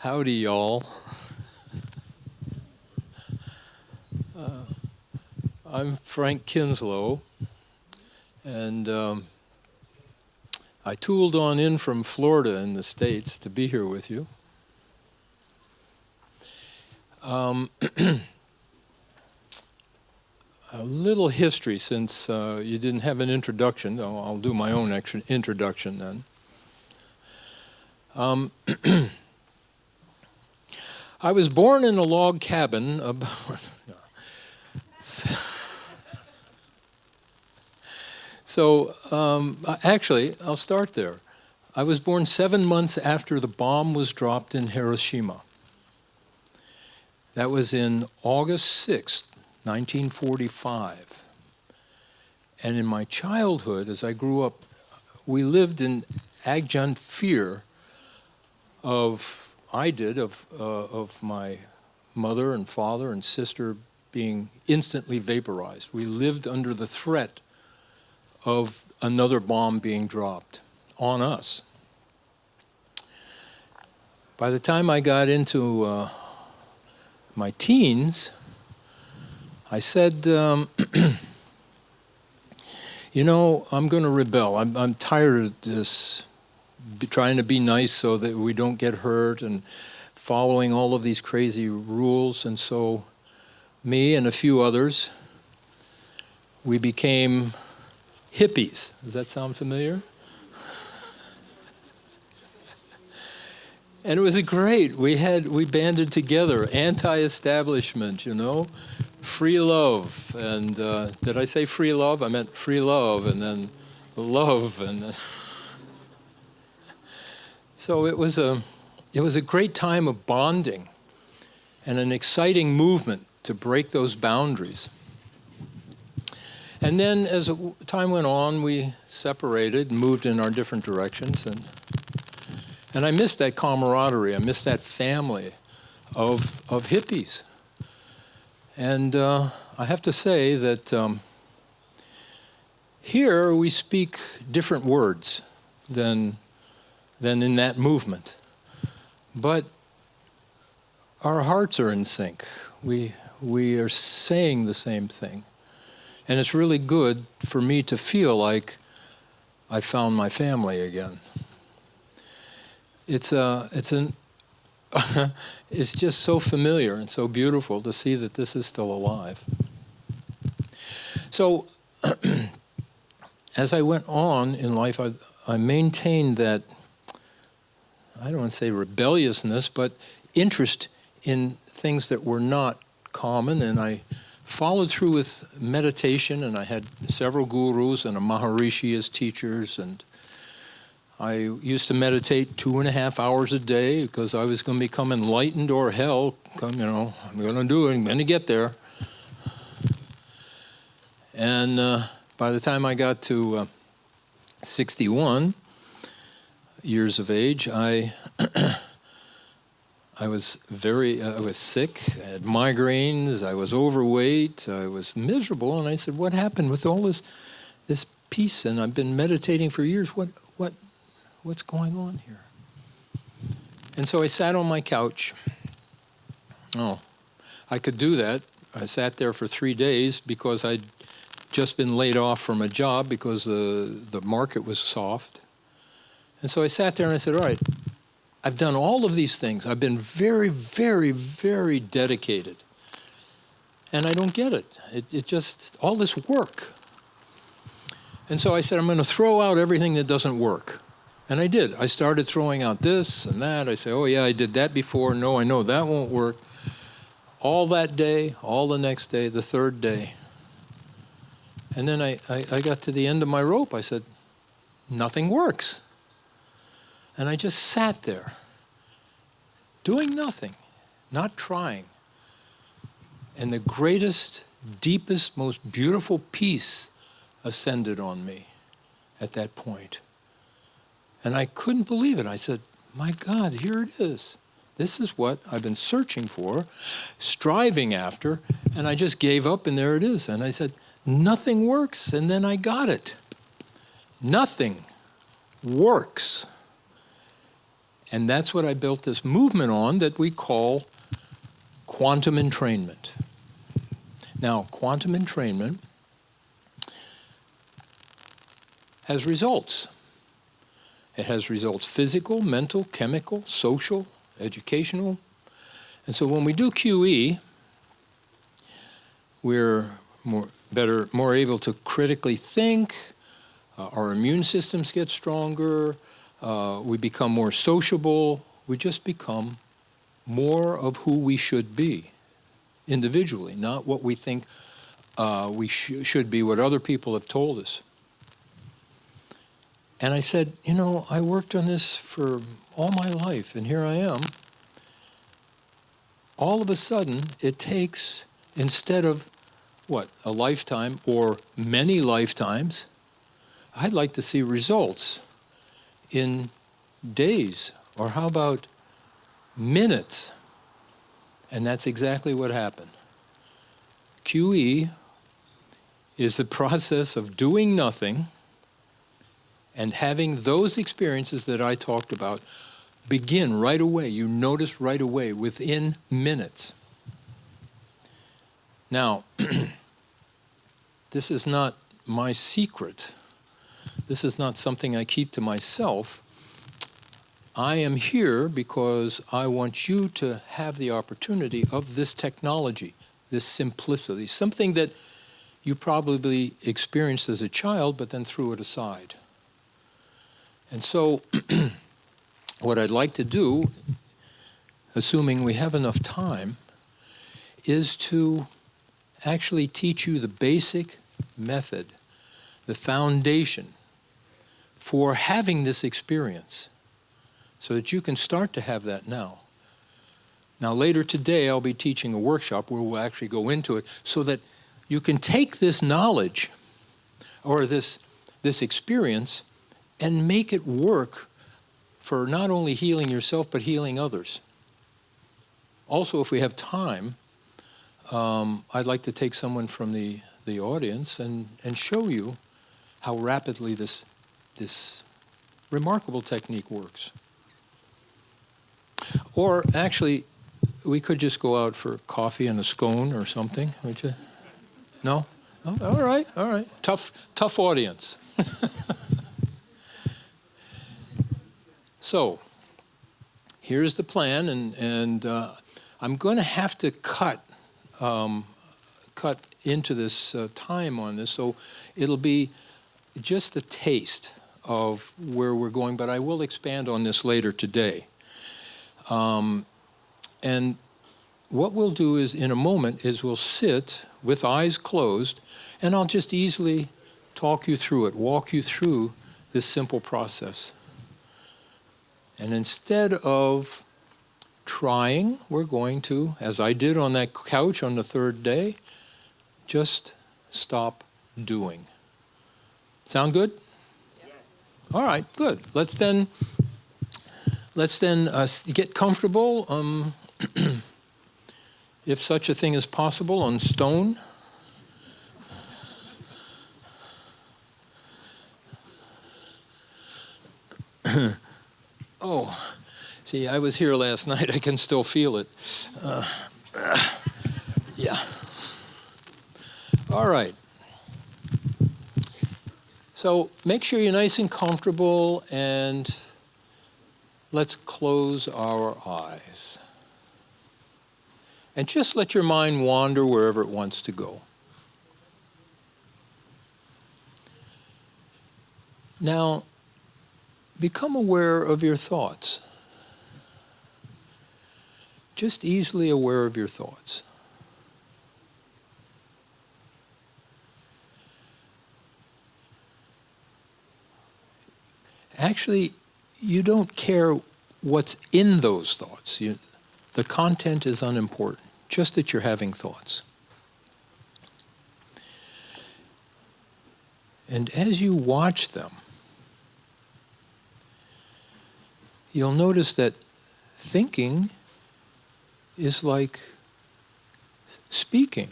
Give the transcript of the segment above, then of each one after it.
Howdy, y'all. I'm Frank Kinslow, and I tooled on in from Florida in the States to be here with you. A little history, since you didn't have an introduction. I'll do my own introduction then. I was born in a log cabin about... So, actually, I'll start there. I was born 7 months after the bomb was dropped in Hiroshima. That was in August 6th, 1945. And in my childhood, as I grew up, we lived in adjunct fear of my mother and father and sister being instantly vaporized. We lived under the threat of another bomb being dropped on us. By the time I got into my teens, I said, you know, I'm going to rebel. I'm tired of this, trying to be nice so that we don't get hurt and following all of these crazy rules. And so me and a few others, we became hippies. Does that sound familiar? And it was great. We banded together, anti-establishment, you know, free love. And did I say free love? I meant free love, and then love, and so it was a great time of bonding and an exciting movement to break those boundaries. And then as time went on, we separated and moved in our different directions. And I missed that camaraderie. I missed that family of hippies. And I have to say that here we speak different words than in that movement. But our hearts are in sync. We are saying the same thing. And it's really good for me to feel like I found my family again. It's just so familiar and so beautiful to see that this is still alive. So as I went on in life, I maintained that, I don't want to say rebelliousness, but interest in things that were not common, and I followed through with meditation, and I had several gurus and a Maharishi as teachers, and I used to meditate 2.5 hours a day because I was going to become enlightened or hell. You know, I'm going to do it, I'm going to get there. And by the time I got to 61 years of age, I was sick, I had migraines, I was overweight, I was miserable, and I said, what happened with all this peace? And I've been meditating for years, what's going on here? And so I sat on my couch. Oh, I could do that. I sat there for 3 days because I'd just been laid off from a job because the market was soft. And so I sat there and I said, all right, I've done all of these things. I've been very, very, very dedicated. And I don't get it. It just, all this work. And so I said, I'm going to throw out everything that doesn't work. And I did. I started throwing out this and that. I said, oh yeah, I did that before. No, I know that won't work. All that day, all the next day, the third day. And then I got to the end of my rope. I said, nothing works. And I just sat there, doing nothing, not trying. And the greatest, deepest, most beautiful peace ascended on me at that point. And I couldn't believe it. I said, my God, here it is. This is what I've been searching for, striving after, and I just gave up, and there it is. And I said, nothing works, and then I got it. Nothing works. And that's what I built this movement on that we call quantum entrainment. Now, quantum entrainment has results. It has results physical, mental, chemical, social, educational. And so when we do QE, we're more able to critically think, our immune systems get stronger, we become more sociable, we just become more of who we should be individually, not what we think we should be, what other people have told us. And I said, you know, I worked on this for all my life, and here I am. All of a sudden, it takes, instead of, what, a lifetime or many lifetimes, I'd like to see results in days, or how about minutes? And that's exactly what happened. QE is the process of doing nothing and having those experiences that I talked about begin right away. You notice right away, within minutes. Now, this is not my secret. This is not something I keep to myself. I am here because I want you to have the opportunity of this technology, this simplicity, something that you probably experienced as a child, but then threw it aside. And so what I'd like to do, assuming we have enough time, is to actually teach you the basic method, the foundation for having this experience, so that you can start to have that now. Now later today I'll be teaching a workshop where we'll actually go into it so that you can take this knowledge or this experience and make it work for not only healing yourself but healing others. Also, if we have time, I'd like to take someone from the audience and show you how rapidly this remarkable technique works. Or actually, we could just go out for coffee and a scone or something, would you? No? Oh, all right. Tough audience. So, here's the plan, and I'm going to have to cut into this time on this, so it'll be just a taste of where we're going, but I will expand on this later today. And what we'll do is, in a moment, is we'll sit with eyes closed, and I'll just easily talk you through it, walk you through this simple process. And instead of trying, we're going to, as I did on that couch on the third day, just stop doing. Sound good? Yes. All right, good. Let's then get comfortable, if such a thing is possible, on stone. Oh, see, I was here last night. I can still feel it. Yeah. All right. So make sure you're nice and comfortable, and let's close our eyes. And just let your mind wander wherever it wants to go. Now, become aware of your thoughts. Just easily aware of your thoughts. Actually, you don't care what's in those thoughts. The content is unimportant, just that you're having thoughts. And as you watch them, you'll notice that thinking is like speaking.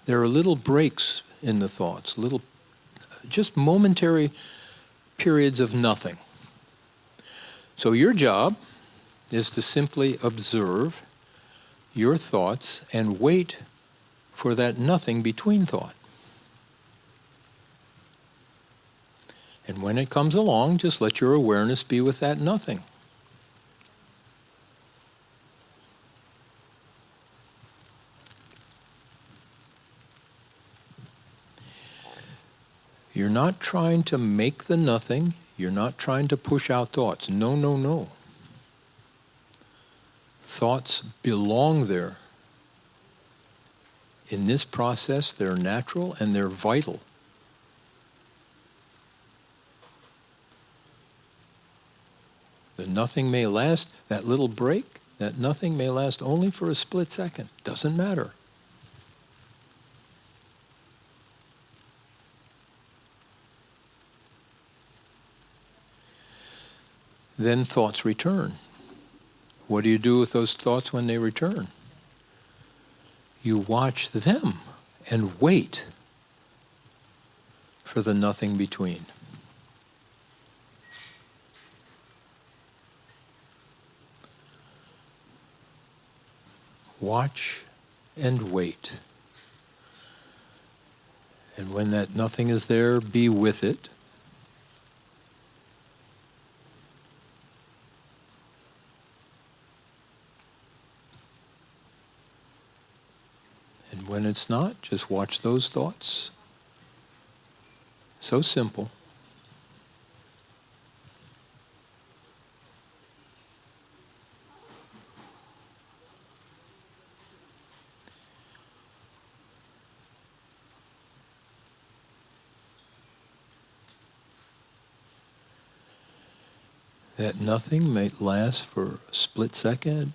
There are little breaks in the thoughts, just momentary periods of nothing. So your job is to simply observe your thoughts and wait for that nothing between thought. And when it comes along, just let your awareness be with that nothing. You're not trying to make the nothing. You're not trying to push out thoughts. No, no, no. Thoughts belong there. In this process, they're natural and they're vital. The nothing may last, that little break, that nothing may last only for a split second. Doesn't matter. Then thoughts return. What do you do with those thoughts when they return? You watch them and wait for the nothing between. Watch and wait. And when that nothing is there, be with it. And when it's not, just watch those thoughts. So simple. That nothing may last for a split second,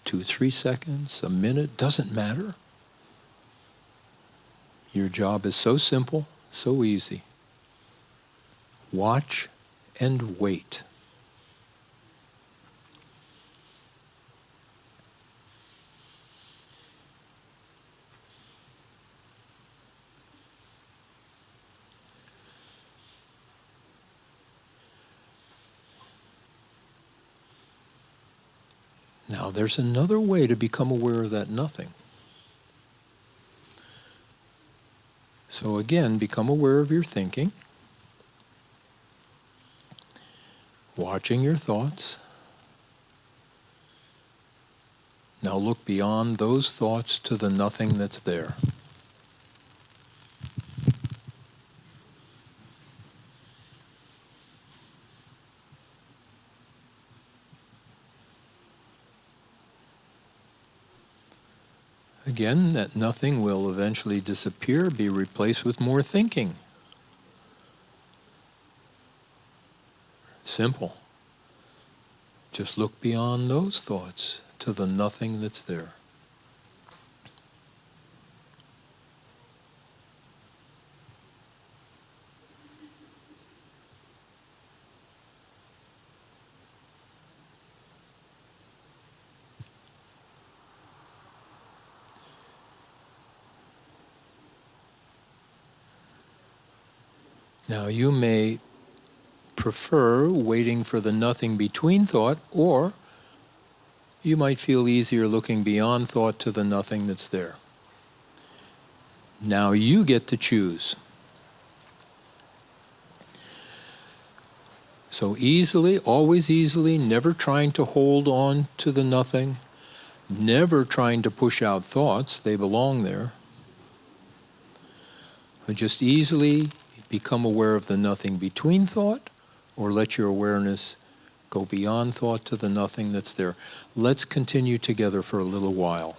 2-3 seconds, a minute, doesn't matter. Your job is so simple, so easy. Watch and wait. Now, there's another way to become aware of that nothing. So again, become aware of your thinking, watching your thoughts. Now look beyond those thoughts to the nothing that's there. Again, that nothing will eventually disappear, be replaced with more thinking. Simple. Just look beyond those thoughts to the nothing that's there. Now you may prefer waiting for the nothing between thought, or you might feel easier looking beyond thought to the nothing that's there. Now you get to choose. So easily, always easily, never trying to hold on to the nothing, never trying to push out thoughts, they belong there. But just easily become aware of the nothing between thought, or let your awareness go beyond thought to the nothing that's there. Let's continue together for a little while.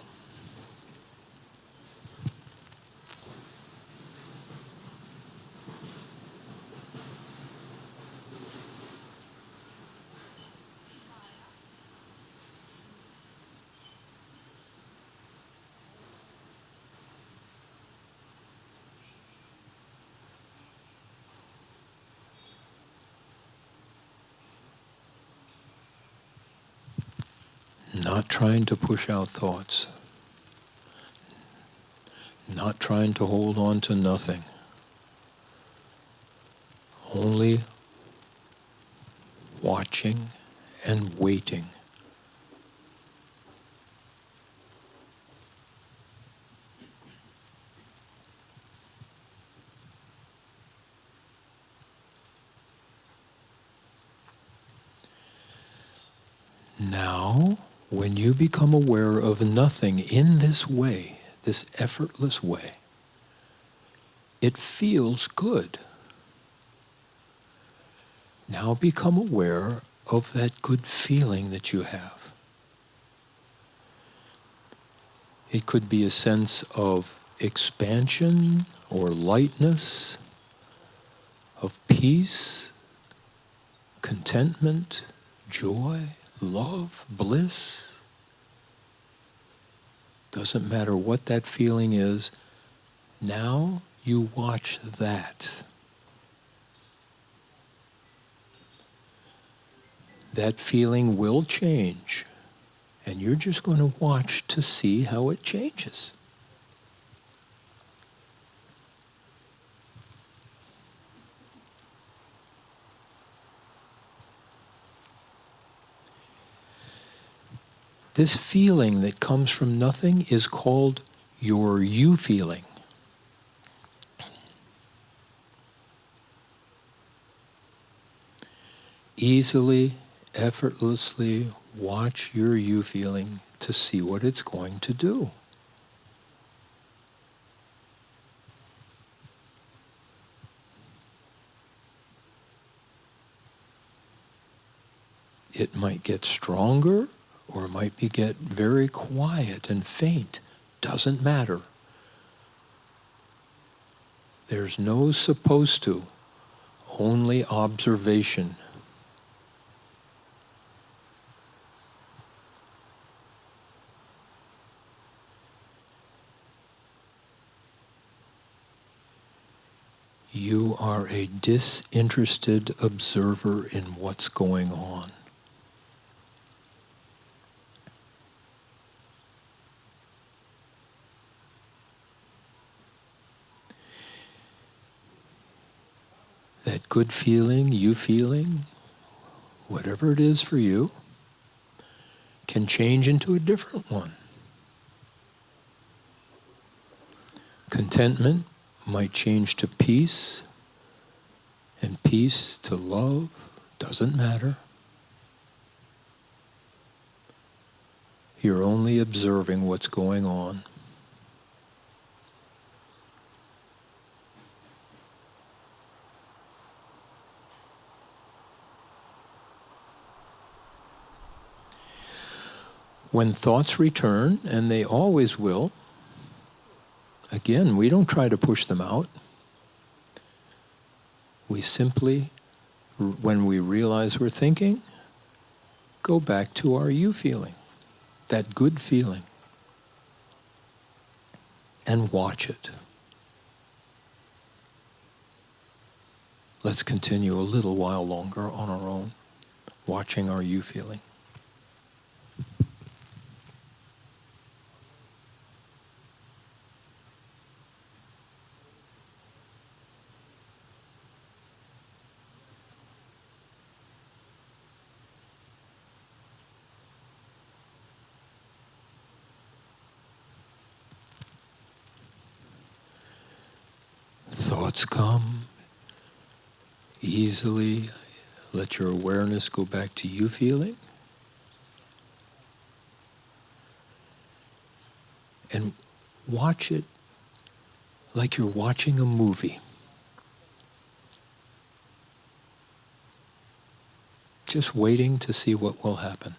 Not trying to push out thoughts. Not trying to hold on to nothing. Only watching and waiting. Now, when you become aware of nothing in this way, this effortless way, it feels good. Now become aware of that good feeling that you have. It could be a sense of expansion or lightness, of peace, contentment, joy, love, bliss. Doesn't matter what that feeling is. Now you watch that. That feeling will change, and you're just going to watch to see how it changes. This feeling that comes from nothing is called your you feeling. Easily, effortlessly watch your you feeling to see what it's going to do. It might get stronger, or it might get very quiet and faint. Doesn't matter. There's no supposed to, only observation. You are a disinterested observer in what's going on. That good feeling, you feeling, whatever it is for you, can change into a different one. Contentment might change to peace, and peace to love. Doesn't matter. You're only observing what's going on. When thoughts return, and they always will, again, we don't try to push them out. We simply, when we realize we're thinking, go back to our you feeling, that good feeling, and watch it. Let's continue a little while longer on our own, watching our you feeling. Thoughts come easily. Let your awareness go back to you feeling. And watch it like you're watching a movie. Just waiting to see what will happen.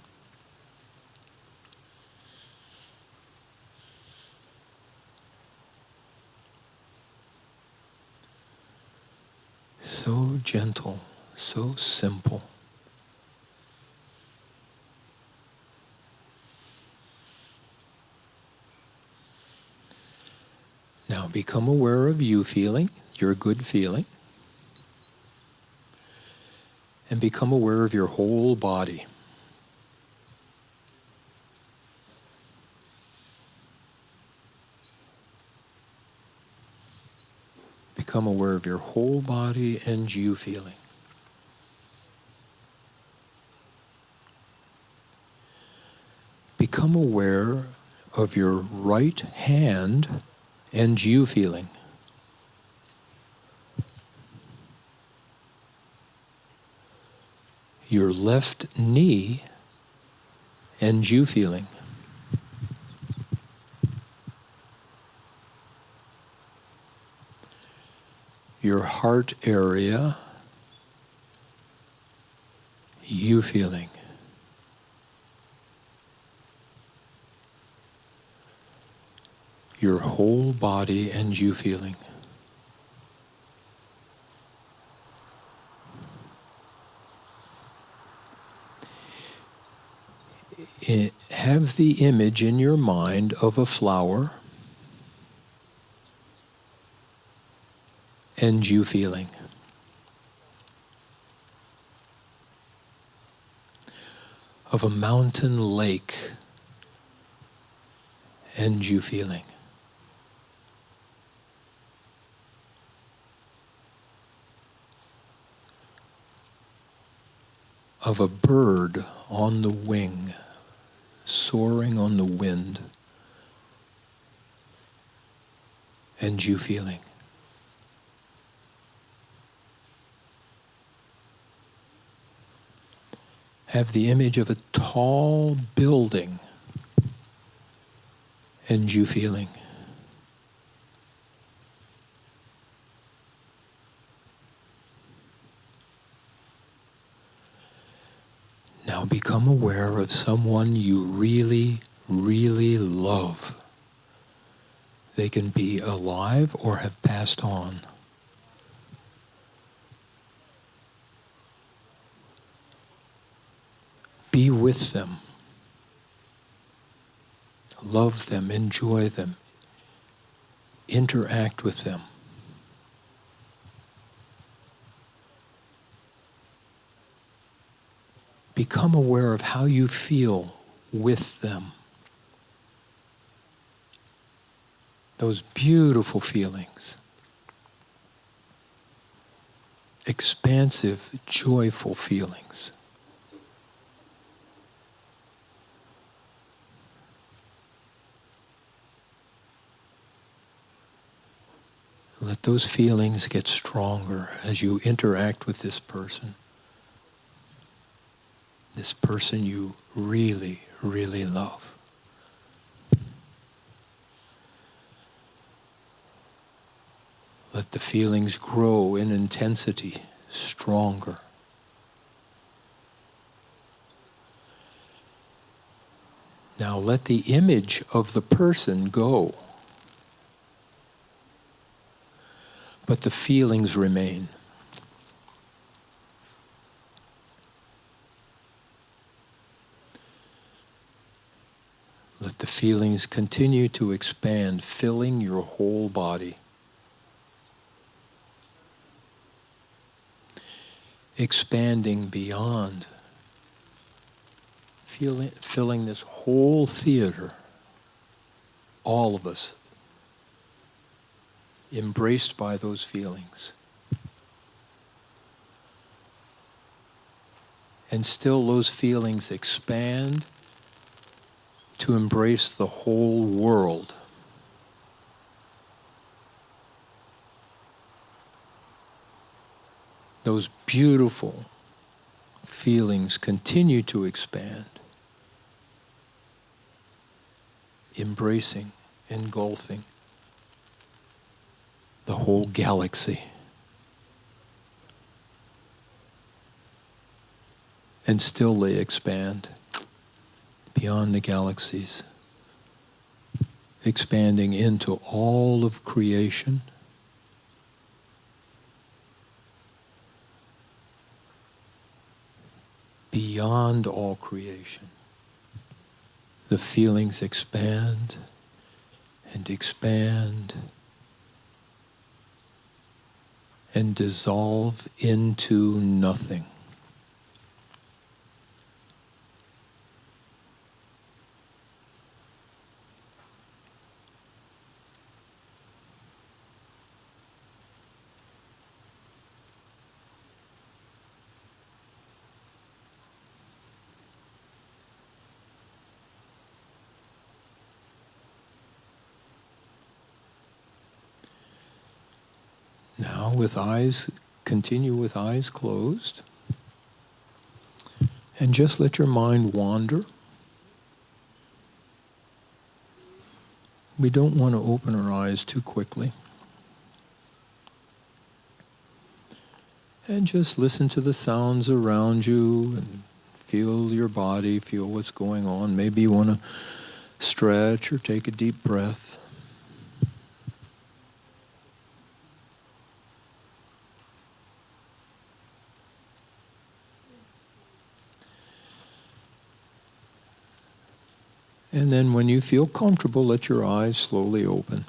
So gentle, so simple. Now become aware of you feeling, your good feeling, and become aware of your whole body. Become aware of your whole body and you feeling. become aware of your right hand and you feeling. Your left knee and you feeling. Your heart area, you feeling. Your whole body and you feeling. Have the image in your mind of a flower and you feeling. Of a mountain lake and you feeling. Of a bird on the wing, soaring on the wind, and you feeling. Have the image of a tall building, and you feeling. Now become aware of someone you really, really love. They can be alive or have passed on. Be with them. Love them, enjoy them, interact with them. Become aware of how you feel with them. Those beautiful feelings. Expansive, joyful feelings. Let those feelings get stronger as you interact with this person. This person you really, really love. Let the feelings grow in intensity, stronger. Now let the image of the person go, but the feelings remain. Let the feelings continue to expand, filling your whole body. Expanding beyond, filling this whole theater, all of us, embraced by those feelings. And still those feelings expand to embrace the whole world. Those beautiful feelings continue to expand, embracing, engulfing the whole galaxy. And still they expand beyond the galaxies, expanding into all of creation, beyond all creation. The feelings expand and expand and dissolve into nothing. Now continue with eyes closed. And just let your mind wander. We don't want to open our eyes too quickly. And just listen to the sounds around you and feel your body, feel what's going on. Maybe you want to stretch or take a deep breath. And then when you feel comfortable, let your eyes slowly open.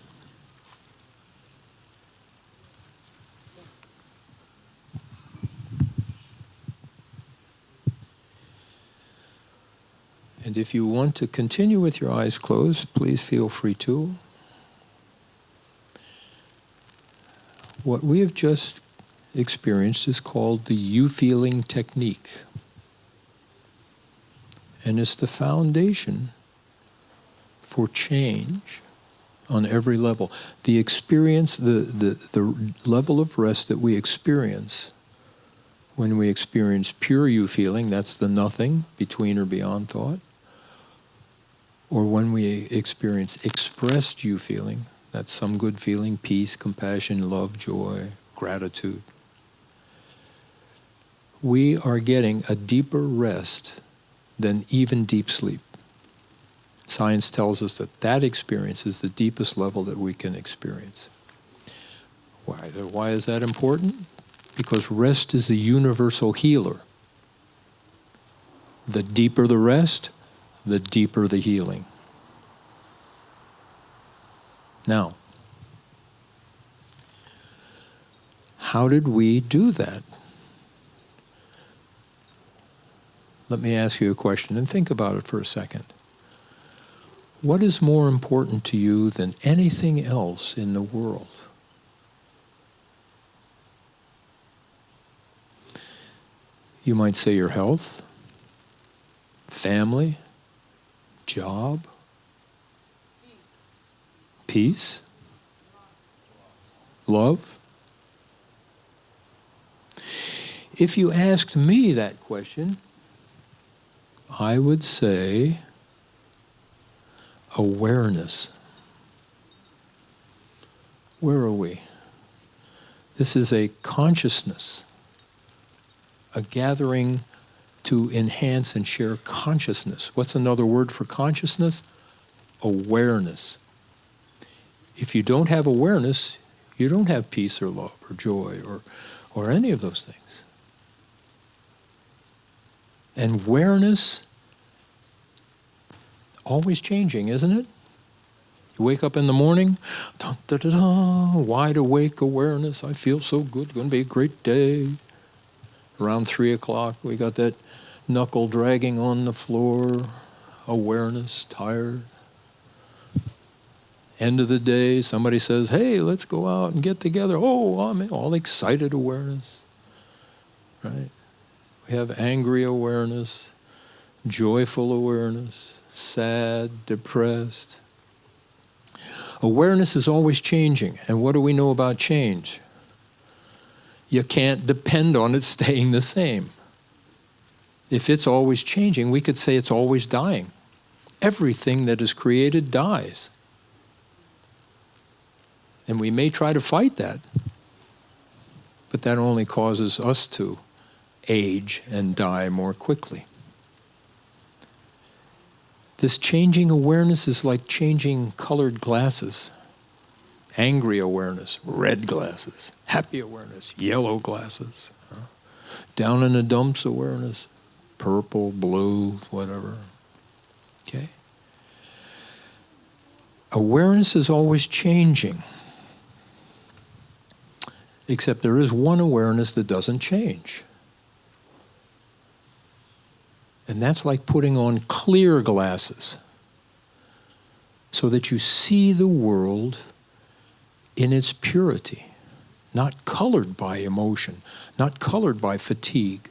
And if you want to continue with your eyes closed, please feel free to. What we have just experienced is called the you-feeling technique. And it's the foundation for change on every level. The experience, the level of rest that we experience when we experience pure you-feeling, that's the nothing, between or beyond thought. Or when we experience expressed you-feeling, that's some good feeling, peace, compassion, love, joy, gratitude. We are getting a deeper rest than even deep sleep. Science tells us that that experience is the deepest level that we can experience. Why is that important? Because rest is the universal healer. The deeper the rest, the deeper the healing. Now, how did we do that? Let me ask you a question and think about it for a second. What is more important to you than anything else in the world? You might say your health, family, job, peace, love. If you asked me that question, I would say awareness. Where are we? This is a consciousness, a gathering to enhance and share consciousness. What's another word for consciousness? Awareness. If you don't have awareness, you don't have peace or love or joy or any of those things. And awareness, always changing, isn't it? You wake up in the morning, dun, dun, dun, dun, wide awake awareness. I feel so good, going to be a great day. Around 3 o'clock, we got that knuckle dragging on the floor, awareness, tired. End of the day, somebody says, hey, let's go out and get together. Oh, I'm all excited awareness, right? We have angry awareness, joyful awareness, sad, depressed. Awareness is always changing. And what do we know about change? You can't depend on it staying the same. If it's always changing, we could say it's always dying. Everything that is created dies. And we may try to fight that, but that only causes us to age and die more quickly. This changing awareness is like changing colored glasses. Angry awareness, red glasses. Happy awareness, yellow glasses. Down in the dumps awareness, purple, blue, whatever. Okay? Awareness is always changing. Except there is one awareness that doesn't change. And that's like putting on clear glasses so that you see the world in its purity, not colored by emotion, not colored by fatigue.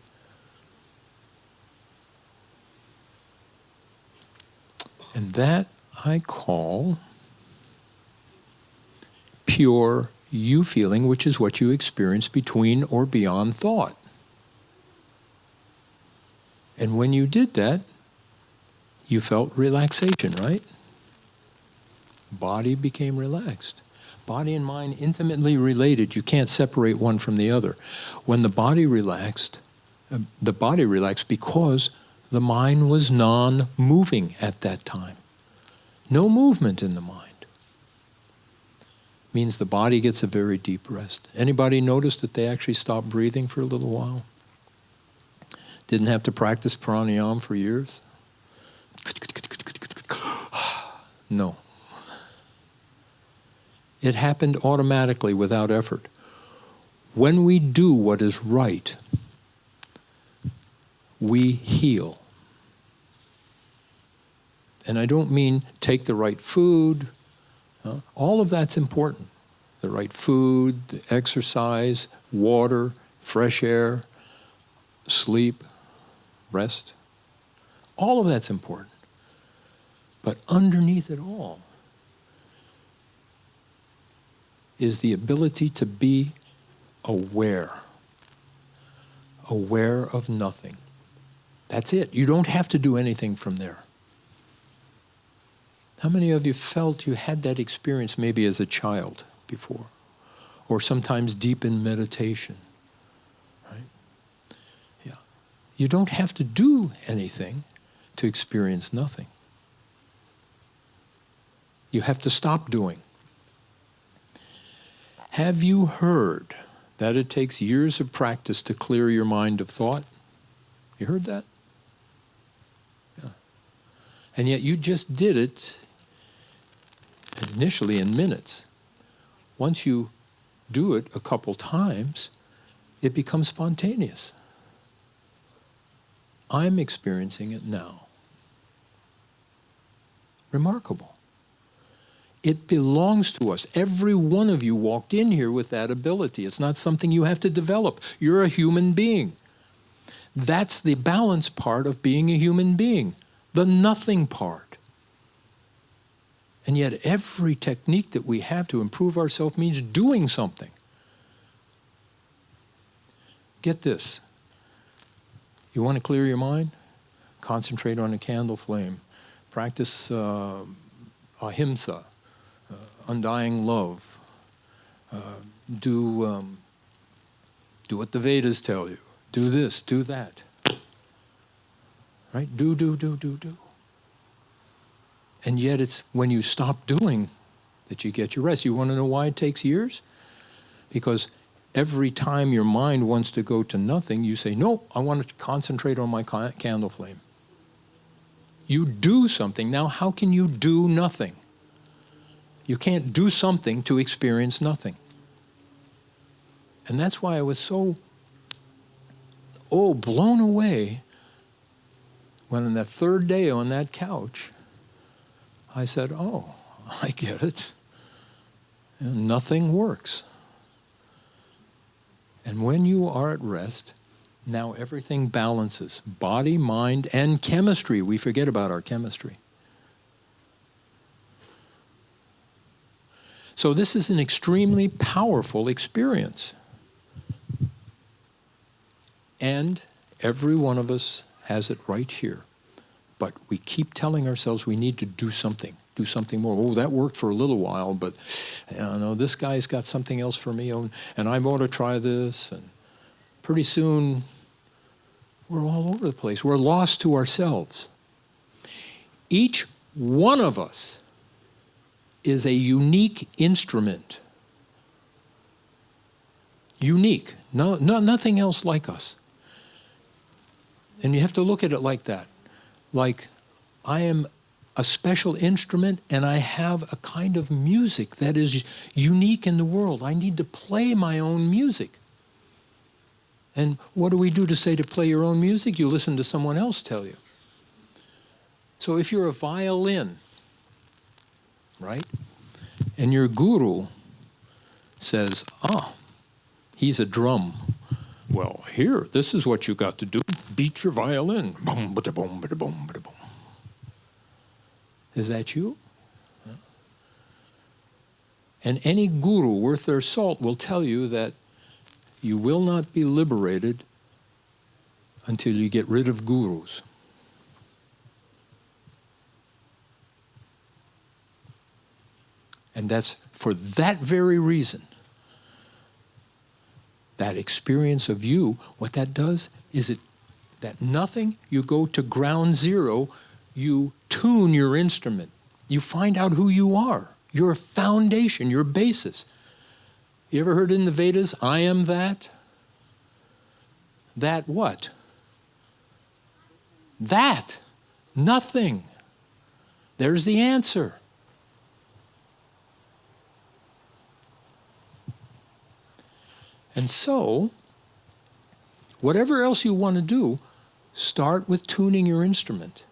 And that I call pure you feeling, which is what you experience between or beyond thought. And when you did that, you felt relaxation, right? Body became relaxed. Body and mind intimately related. You can't separate one from the other. When the body relaxed because the mind was non-moving at that time. No movement in the mind. Means the body gets a very deep rest. Anybody notice that they actually stopped breathing for a little while? Didn't have to practice pranayama for years? No. It happened automatically without effort. When we do what is right, we heal. And I don't mean take the right food. All of that's important. The right food, the exercise, water, fresh air, sleep, rest. All of that's important. But underneath it all is the ability to be aware. Aware of nothing. That's it. You don't have to do anything from there. How many of you felt you had that experience maybe as a child before? Or sometimes deep in meditation? Right? Yeah. You don't have to do anything to experience nothing. You have to stop doing. Have you heard that it takes years of practice to clear your mind of thought? You heard that? Yeah. And yet you just did it initially in minutes. Once you do it a couple times, it becomes spontaneous. I'm experiencing it now. Remarkable. It belongs to us. Every one of you walked in here with that ability. It's not something you have to develop. You're a human being. That's the balance part of being a human being, the nothing part. And yet every technique that we have to improve ourselves means doing something. Get this. You want to clear your mind? Concentrate on a candle flame. Practice ahimsa, undying love. Do what the Vedas tell you. Do this, do that. Right? Do. And yet it's when you stop doing that you get your rest. You want to know why it takes years? Because every time your mind wants to go to nothing, you say, no, I want to concentrate on my candle flame. You do something. Now, how can you do nothing? You can't do something to experience nothing. And that's why I was so, blown away when on that third day on that couch, I said, oh, I get it. And nothing works. And when you are at rest, now everything balances. Body, mind, and chemistry. We forget about our chemistry. So this is an extremely powerful experience. And every one of us has it right here. But we keep telling ourselves we need to do something more. Oh, that worked for a little while, but this guy's got something else for me, and I ought to try this. And pretty soon, we're all over the place. We're lost to ourselves. Each one of us is a unique instrument. Unique. Nothing else like us. And you have to look at it like that. Like, I am a special instrument and I have a kind of music that is unique in the world. I need to play my own music. And what do we do to say to play your own music? You listen to someone else tell you. So if you're a violin, right, and your guru says, he's a drum. Well, here, this is what you got to do. Beat your violin. Boom, bada, boom, bada, boom, bada, boom. Is that you? And any guru worth their salt will tell you that you will not be liberated until you get rid of gurus. And that's for that very reason. That experience of you, what that does is that nothing, you go to ground zero, you tune your instrument. You find out who you are, your foundation, your basis. You ever heard in the Vedas, I am that? That what? That. Nothing. There's the answer. And so, whatever else you want to do, start with tuning your instrument.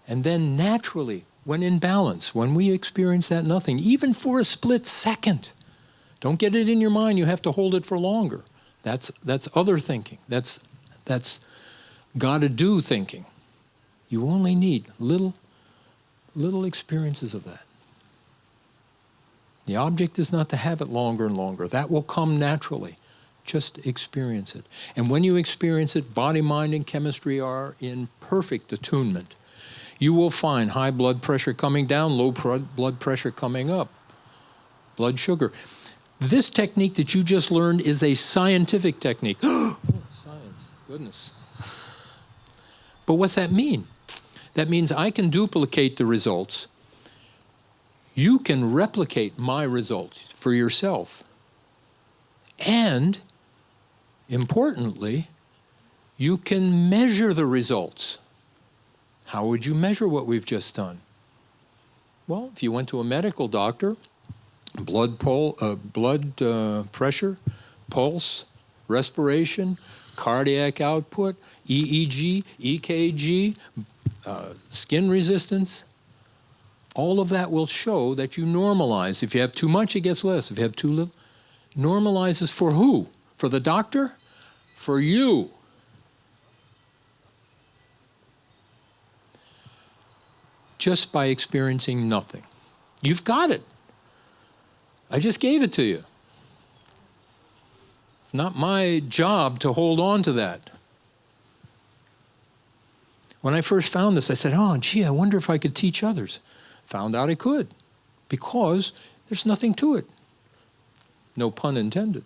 And then naturally, when in balance, when we experience that nothing, even for a split second, don't get it in your mind, you have to hold it for longer. That's other thinking. That's gotta do thinking. You only need little experiences of that. The object is not to have it longer and longer. That will come naturally. Just experience it. And when you experience it, body, mind, and chemistry are in perfect attunement. You will find high blood pressure coming down, low blood pressure coming up, blood sugar. This technique that you just learned is a scientific technique. Oh, science, goodness. But what's that mean? That means I can duplicate the results. You can replicate my results for yourself. And, importantly, you can measure the results. How would you measure what we've just done? Well, if you went to a medical doctor, blood pressure, pulse, respiration, cardiac output, EEG, EKG, skin resistance, all of that will show that you normalize. If you have too much, it gets less. If you have too little, normalizes for who? For the doctor? For you. Just by experiencing nothing. You've got it. I just gave it to you. Not my job to hold on to that. When I first found this, I said, oh, gee, I wonder if I could teach others. Found out I could, because there's nothing to it. No pun intended.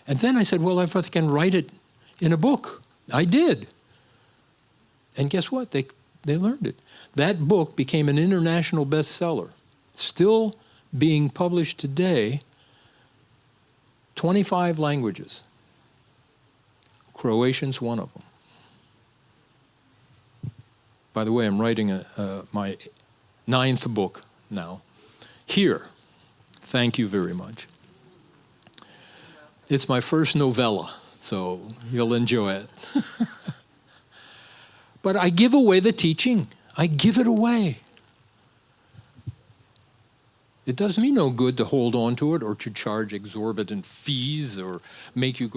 And then I said, well, if I can write it in a book. I did. And guess what? They learned it. That book became an international bestseller. Still being published today, 25 languages. Croatian's one of them. By the way, I'm writing my 9th book now. Here. Thank you very much. It's my first novella, so you'll enjoy it. But I give away the teaching. I give it away. It does me no good to hold on to it or to charge exorbitant fees or make you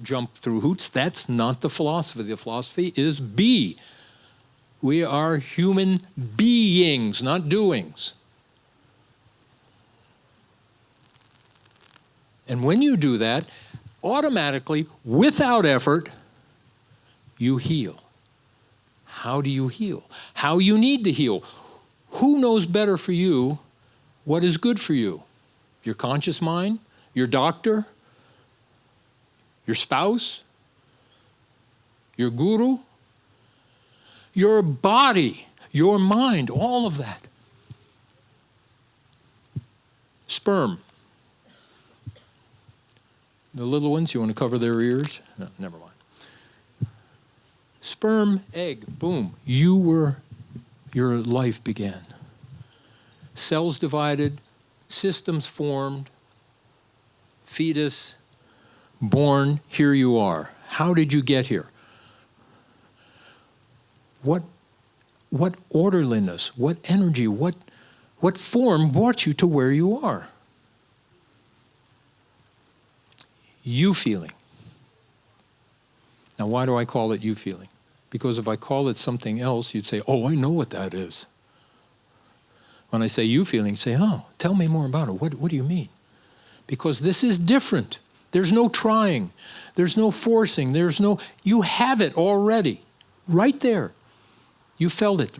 jump through hoops. That's not the philosophy. The philosophy is be. We are human beings, not doings. And when you do that, automatically, without effort, you heal. How do you heal? How you need to heal. Who knows better for you what is good for you? Your conscious mind? Your doctor? Your spouse? Your guru? Your body, your mind, all of that. Sperm. The little ones, you want to cover their ears? No, never mind. Sperm, egg, boom. Your life began. Cells divided, systems formed, fetus, born, here you are. How did you get here? What orderliness, what energy, what form brought you to where you are? You feeling. Now, why do I call it you feeling? Because if I call it something else, you'd say, oh, I know what that is. When I say you feeling, say, oh, tell me more about it. What do you mean? Because this is different. There's no trying. There's no forcing. You have it already, right there. You felt it,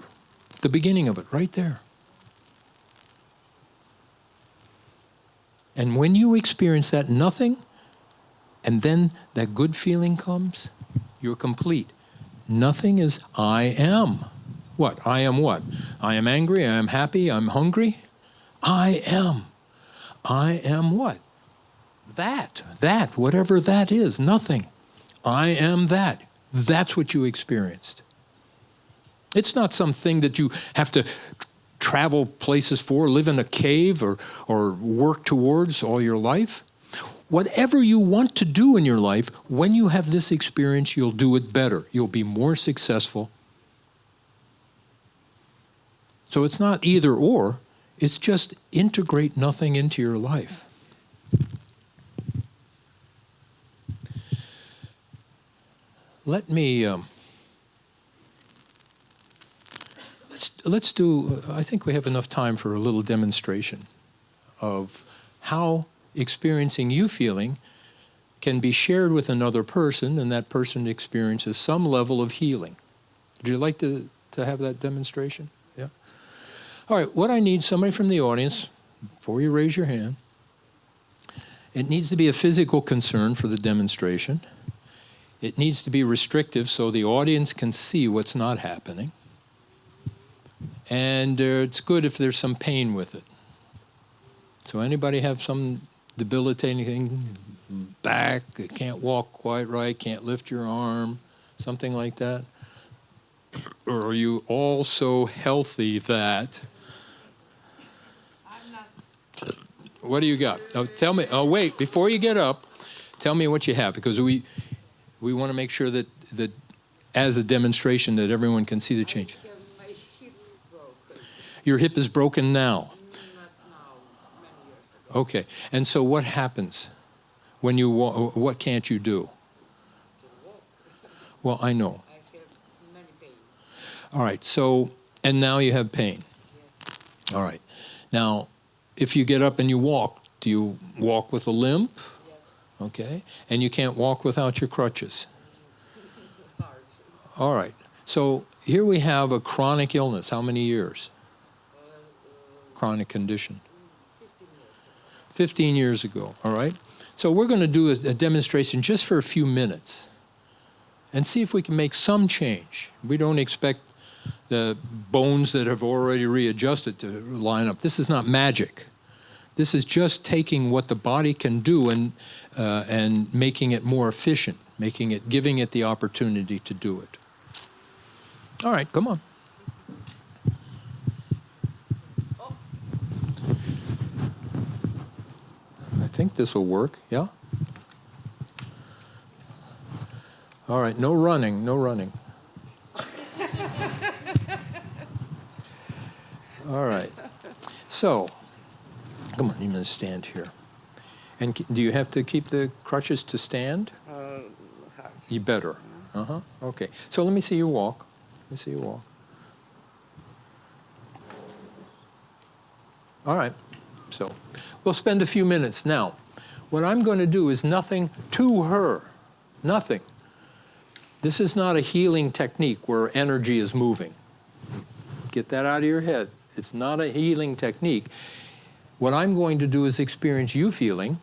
the beginning of it, right there. And when you experience that nothing, and then that good feeling comes, you're complete. Nothing is I am. What? I am what? I am angry, I am happy, I'm hungry. I am. I am what? That, whatever that is, nothing. I am that. That's what you experienced. It's not something that you have to travel places for, live in a cave, or work towards all your life. Whatever you want to do in your life, when you have this experience, you'll do it better. You'll be more successful. So it's not either or, it's just integrate nothing into your life. Let me, let's do, I think we have enough time for a little demonstration of how experiencing you feeling can be shared with another person, and that person experiences some level of healing. Would you like to have that demonstration? Yeah? All right, what I need, somebody from the audience, before you raise your hand, it needs to be a physical concern for the demonstration. It needs to be restrictive so the audience can see what's not happening. And it's good if there's some pain with it. So anybody have some debilitating thing, back, can't walk quite right, can't lift your arm, something like that? Or are you all so healthy that... I'm not. What do you got? Oh, tell me. Oh, wait, before you get up, tell me what you have, because we want to make sure that as a demonstration that everyone can see the change. My hip's broken. Your hip is broken now. Not now, many years ago. Okay. And so what happens when you walk? What can't you do? Well, I know. I have many pains. All right. So, and now you have pain. Yes. All right. Now, if you get up and you walk, do you walk with a limp? Yes. Okay. And you can't walk without your crutches. Hard. All right. So here we have a chronic illness. How many years? Chronic condition. 15 years ago. All right. So we're going to do a demonstration just for a few minutes and see if we can make some change. We don't expect the bones that have already readjusted to line up. This is not magic. This is just taking what the body can do and making it more efficient, giving it the opportunity to do it. All right, come on. I think this will work, yeah? All right, no running, no running. All right, so, come on, you're going to stand here. And do you have to keep the crutches to stand? Hard. You better. Okay. So let me see you walk. Let me see you walk. All right. So we'll spend a few minutes. Now, what I'm going to do is nothing to her. Nothing. This is not a healing technique where energy is moving. Get that out of your head. It's not a healing technique. What I'm going to do is experience you feeling.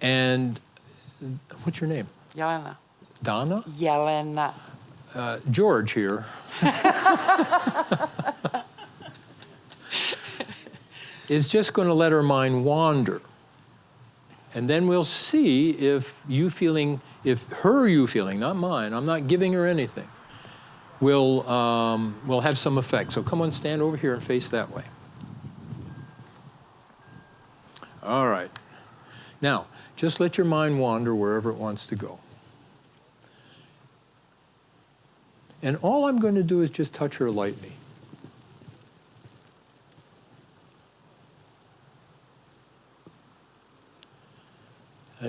And what's your name? Jelena. Donna? Jelena. George here. Is just going to let her mind wander. And then we'll see if her you feeling, not mine, I'm not giving her anything, will have some effect. So come on, stand over here and face that way. All right. Now, just let your mind wander wherever it wants to go. And all I'm going to do is just touch her lightly.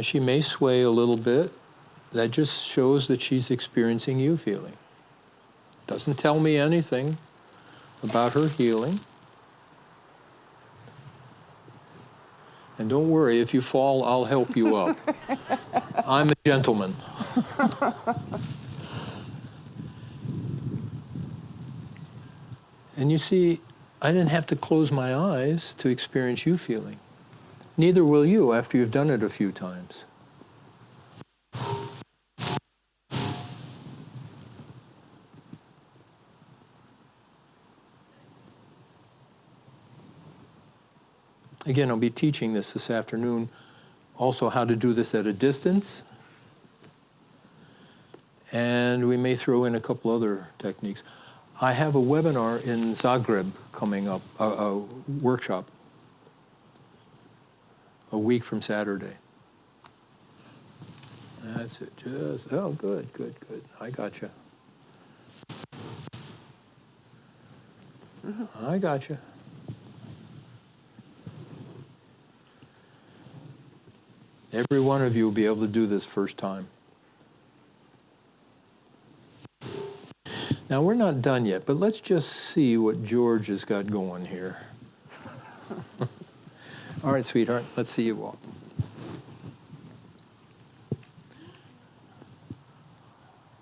She may sway a little bit. That just shows that she's experiencing you feeling. Doesn't tell me anything about her healing. And don't worry, if you fall, I'll help you up. I'm a gentleman. And you see, I didn't have to close my eyes to experience you feeling. Neither will you after you've done it a few times. Again, I'll be teaching this afternoon, also how to do this at a distance. And we may throw in a couple other techniques. I have a webinar in Zagreb coming up, a workshop, a week from Saturday. That's it, oh, good. I got you. I got you. Every one of you will be able to do this first time. Now, we're not done yet, but let's just see what George has got going here. All right, sweetheart, let's see you walk.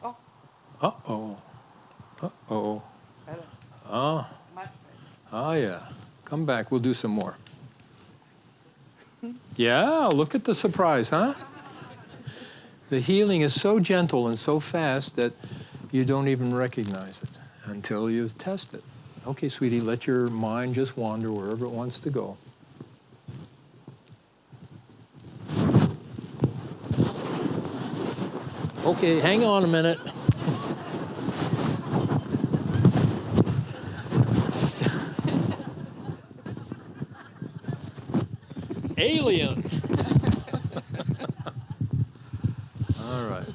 Oh. Uh-oh. Uh-oh. Oh. Oh, yeah. Come back. We'll do some more. Yeah, look at the surprise, huh? The healing is so gentle and so fast that you don't even recognize it until you test it. Okay, sweetie, let your mind just wander wherever it wants to go. Okay, hang on a minute. Alien. All right.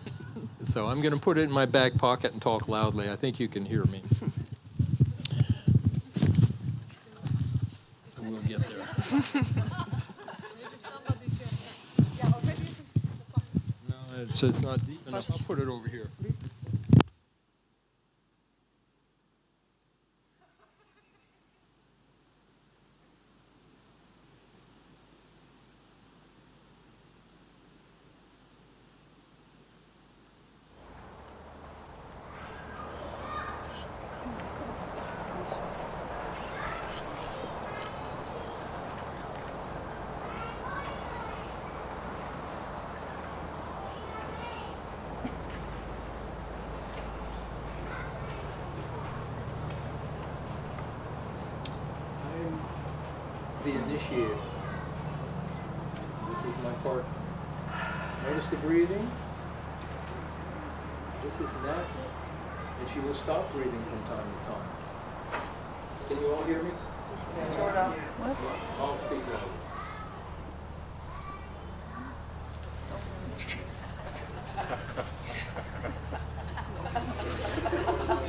So I'm going to put it in my back pocket and talk loudly. I think you can hear me. We'll get there. No, it's not deep enough. I'll put it over here. The initiator. This is my partner. Notice the breathing. This is natural. And she will stop breathing from time to time. Can you all hear me? Sort of. What? I'll speak loud.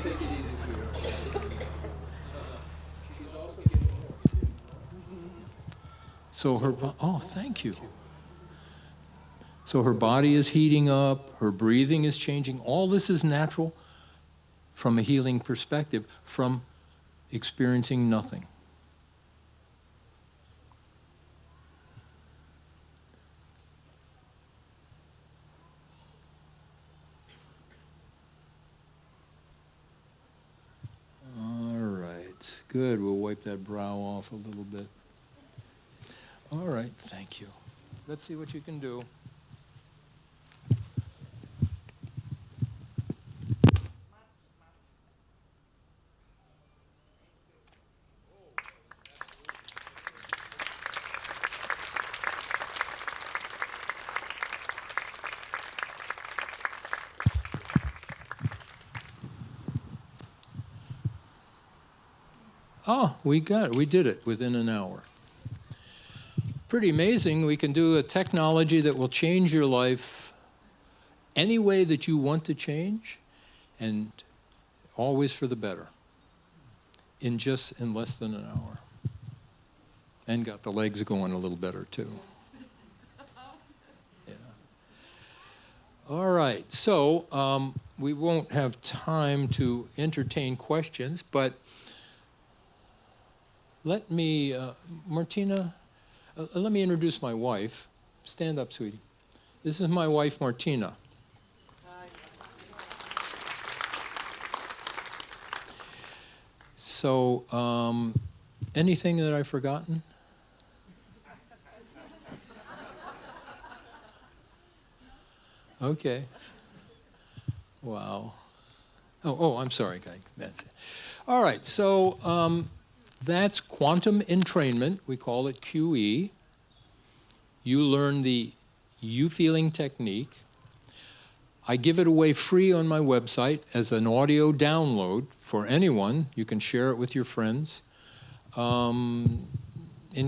Take it easy, sweetheart. She's also getting more. So her, oh, thank you. So her body is heating up, her breathing is changing. All this is natural from a healing perspective, from experiencing nothing. All right, good. We'll wipe that brow off a little bit. All right, thank you. Let's see what you can do. Oh, we did it within an hour. Pretty amazing. We can do a technology that will change your life any way that you want to change, and always for the better, in less than an hour. And got the legs going a little better too. Yeah. All right, so we won't have time to entertain questions, but let me, Martina, Let me introduce my wife. Stand up, sweetie. This is my wife, Martina. So, anything that I've forgotten? Okay. Wow. Oh, I'm sorry, guys. That's it. All right, so that's quantum entrainment. We call it QE. You learn the you-feeling technique. I give it away free on my website as an audio download for anyone. You can share it with your friends. In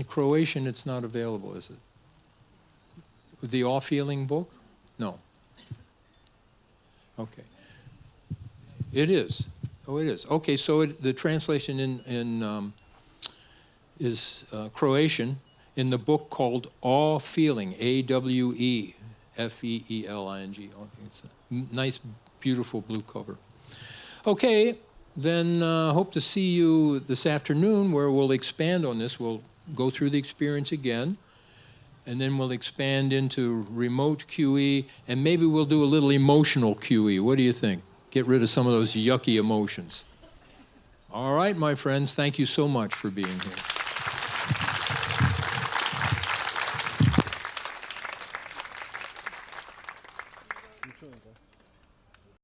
Croatian, it's not available, is it? The All-Feeling book? No. Okay. It is. Oh, it is. Okay, so the translation is Croatian in the book called Awe-Feeling, A-W-E-F-E-E-L-I-N-G. It's a nice, beautiful blue cover. Okay, then hope to see you this afternoon where we'll expand on this. We'll go through the experience again, and then we'll expand into remote QE, and maybe we'll do a little emotional QE. What do you think? Get rid of some of those yucky emotions. All right, my friends, thank you so much for being here.